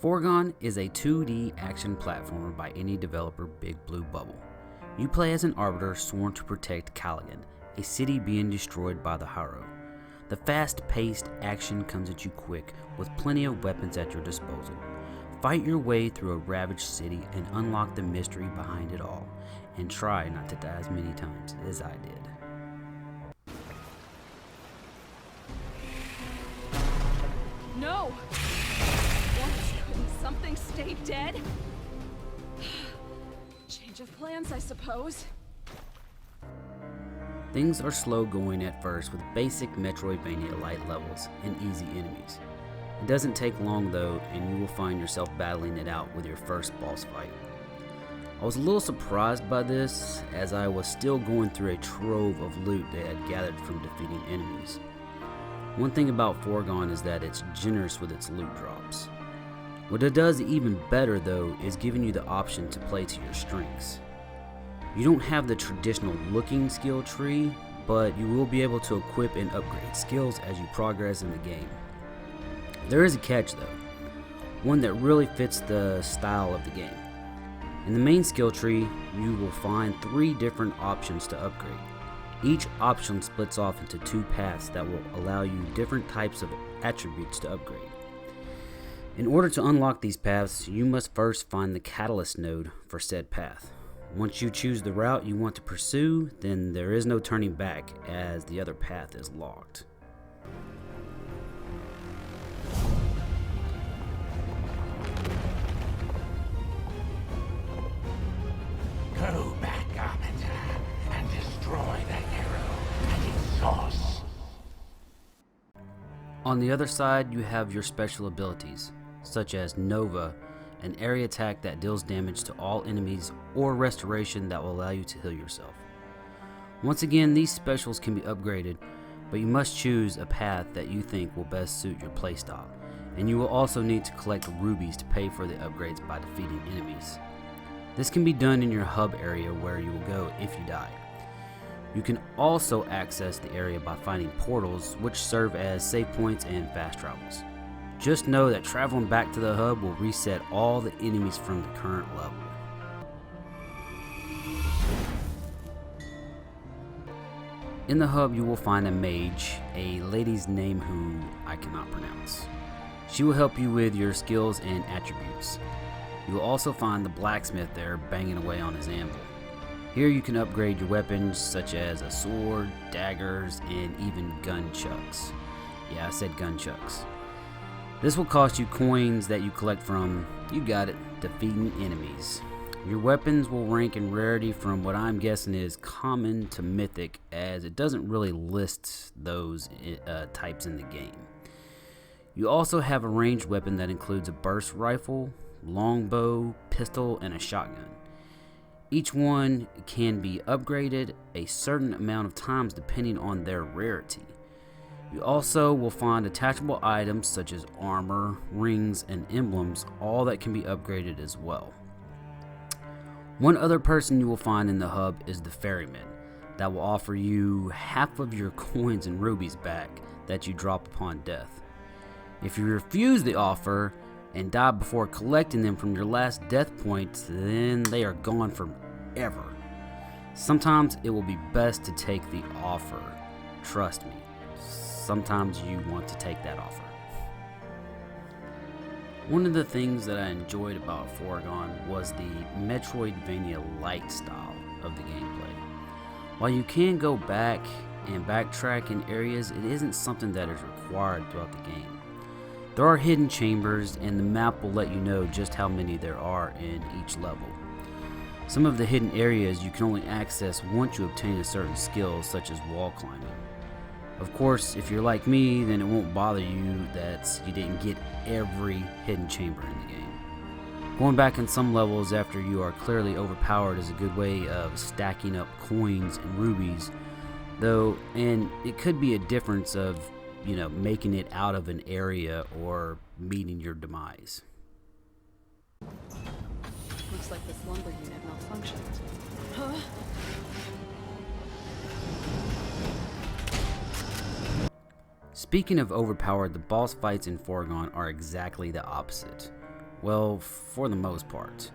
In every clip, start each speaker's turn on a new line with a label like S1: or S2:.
S1: Foregone is a 2D action platformer by indie developer Big Blue Bubble. You play as an arbiter sworn to protect Caligan, a city being destroyed by the Harrow. The fast-paced action comes at you quick, with plenty of weapons at your disposal. Fight your way through a ravaged city and unlock the mystery behind it all, and try not to die as many times as I did.
S2: No! Couldn't something stay dead? Change of plans, I suppose.
S1: Things are slow going at first with basic Metroidvania-light levels and easy enemies. It doesn't take long though, and you will find yourself battling it out with your first boss fight. I was a little surprised by this, as I was still going through a trove of loot that I had gathered from defeating enemies. One thing about Forgone is that it's generous with its loot drops. What it does even better though is giving you the option to play to your strengths. You don't have the traditional looking skill tree, but you will be able to equip and upgrade skills as you progress in the game. There is a catch though, one that really fits the style of the game. In the main skill tree, you will find 3 different options to upgrade. Each option splits off into 2 paths that will allow you different types of attributes to upgrade. In order to unlock these paths, you must first find the catalyst node for said path. Once you choose the route you want to pursue, then there is no turning back, as the other path is locked.
S3: Go back, Arbiter, and destroy the Harrow and its source.
S1: On the other side, you have your special abilities, such as Nova, an area attack that deals damage to all enemies, or Restoration that will allow you to heal yourself. Once again, these specials can be upgraded, but you must choose a path that you think will best suit your playstyle, and you will also need to collect rubies to pay for the upgrades by defeating enemies. This can be done in your hub area where you will go if you die. You can also access the area by finding portals, which serve as save points and fast travels. Just know that traveling back to the hub will reset all the enemies from the current level. In the hub you will find a mage, a lady's name who I cannot pronounce. She will help you with your skills and attributes. You will also find the blacksmith there banging away on his anvil. Here you can upgrade your weapons such as a sword, daggers, and even gunchucks. Yeah, I said gunchucks. This will cost you coins that you collect from, you got it, defeating enemies. Your weapons will rank in rarity from what I'm guessing is common to mythic, as it doesn't really list those types in the game. You also have a ranged weapon that includes a burst rifle, longbow, pistol, and a shotgun. Each one can be upgraded a certain amount of times depending on their rarity. You also will find attachable items such as armor, rings, and emblems, all that can be upgraded as well. One other person you will find in the hub is the ferryman, that will offer you half of your coins and rubies back that you drop upon death. If you refuse the offer and die before collecting them from your last death point, then they are gone forever. Sometimes it will be best to take the offer. Trust me, sometimes you want to take that offer. One of the things that I enjoyed about Foregone was the Metroidvania-light style of the gameplay. While you can go back and backtrack in areas, it isn't something that is required throughout the game. There are hidden chambers, and the map will let you know just how many there are in each level. Some of the hidden areas you can only access once you obtain a certain skill, such as wall climbing. Of course, if you're like me, then it won't bother you that you didn't get every hidden chamber in the game. Going back in some levels after you are clearly overpowered is a good way of stacking up coins and rubies, though, and it could be a difference of making it out of an area or meeting your demise.
S2: Looks like this lumber unit malfunctioned. Huh?
S1: Speaking of overpowered, the boss fights in Forgone are exactly the opposite. Well, for the most part.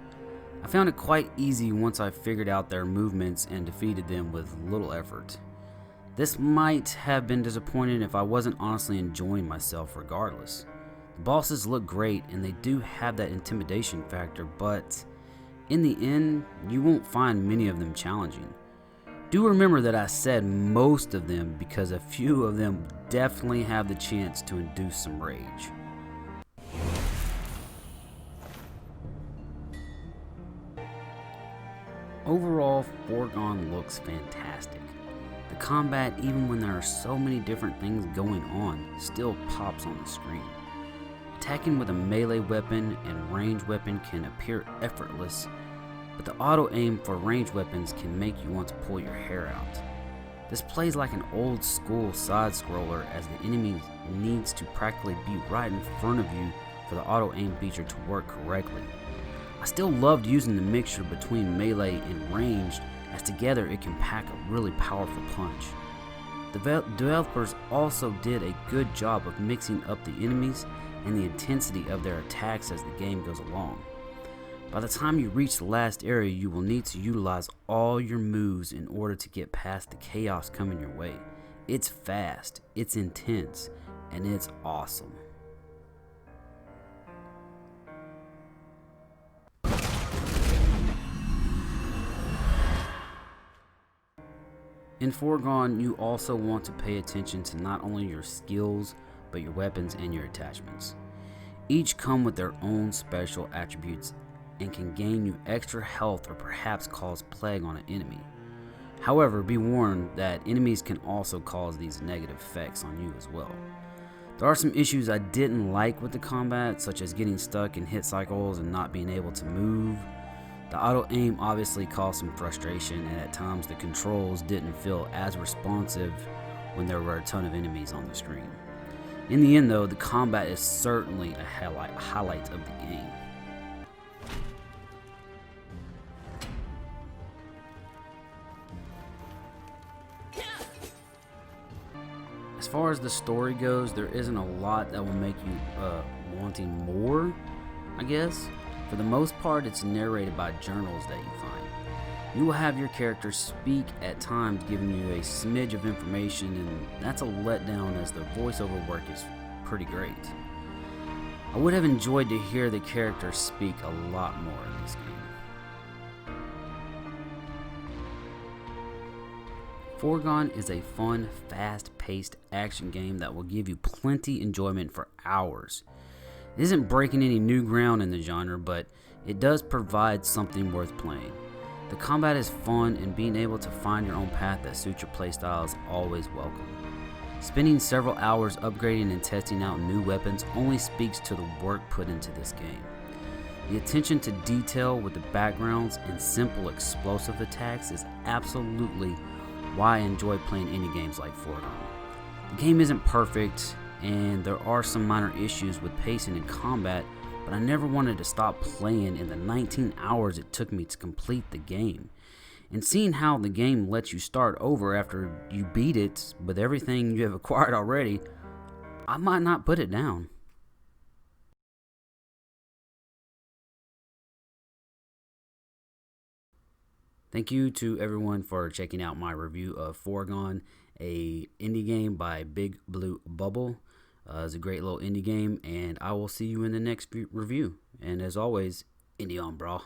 S1: I found it quite easy once I figured out their movements and defeated them with little effort. This might have been disappointing if I wasn't honestly enjoying myself regardless. The bosses look great and they do have that intimidation factor, but in the end, you won't find many of them challenging. Do remember that I said most of them because a few of them definitely have the chance to induce some rage. Overall, Foregone looks fantastic. The combat, even when there are so many different things going on, still pops on the screen. Attacking with a melee weapon and ranged weapon can appear effortless, but the auto aim for ranged weapons can make you want to pull your hair out. This plays like an old school side scroller as the enemy needs to practically be right in front of you for the auto aim feature to work correctly. I still loved using the mixture between melee and ranged, as together it can pack a really powerful punch. The developers also did a good job of mixing up the enemies and the intensity of their attacks as the game goes along. By the time you reach the last area, you will need to utilize all your moves in order to get past the chaos coming your way. It's fast, it's intense, and it's awesome. In Forgone, you also want to pay attention to not only your skills, but your weapons and your attachments. Each come with their own special attributes and can gain you extra health or perhaps cause plague on an enemy. However, be warned that enemies can also cause these negative effects on you as well. There are some issues I didn't like with the combat, such as getting stuck in hit cycles and not being able to move. The auto aim obviously caused some frustration, and at times the controls didn't feel as responsive when there were a ton of enemies on the screen. In the end though, the combat is certainly a highlight of the game. As far as the story goes, there isn't a lot that will make you wanting more, I guess. For the most part, it's narrated by journals that you find. You will have your character speak at times, giving you a smidge of information, and that's a letdown as the voiceover work is pretty great. I would have enjoyed to hear the character speak a lot more in this game. Foregone is a fun, fast-paced action game that will give you plenty enjoyment for hours. It isn't breaking any new ground in the genre, but it does provide something worth playing. The combat is fun, and being able to find your own path that suits your playstyle is always welcome. Spending several hours upgrading and testing out new weapons only speaks to the work put into this game. The attention to detail with the backgrounds and simple explosive attacks is absolutely why I enjoy playing indie games like Foregone. The game isn't perfect, and there are some minor issues with pacing and combat, but I never wanted to stop playing in the 19 hours it took me to complete the game. And seeing how the game lets you start over after you beat it with everything you have acquired already, I might not put it down. Thank you to everyone for checking out my review of Foregone, a indie game by Big Blue Bubble. It's a great little indie game, and I will see you in the next review. And as always, indie on, brah.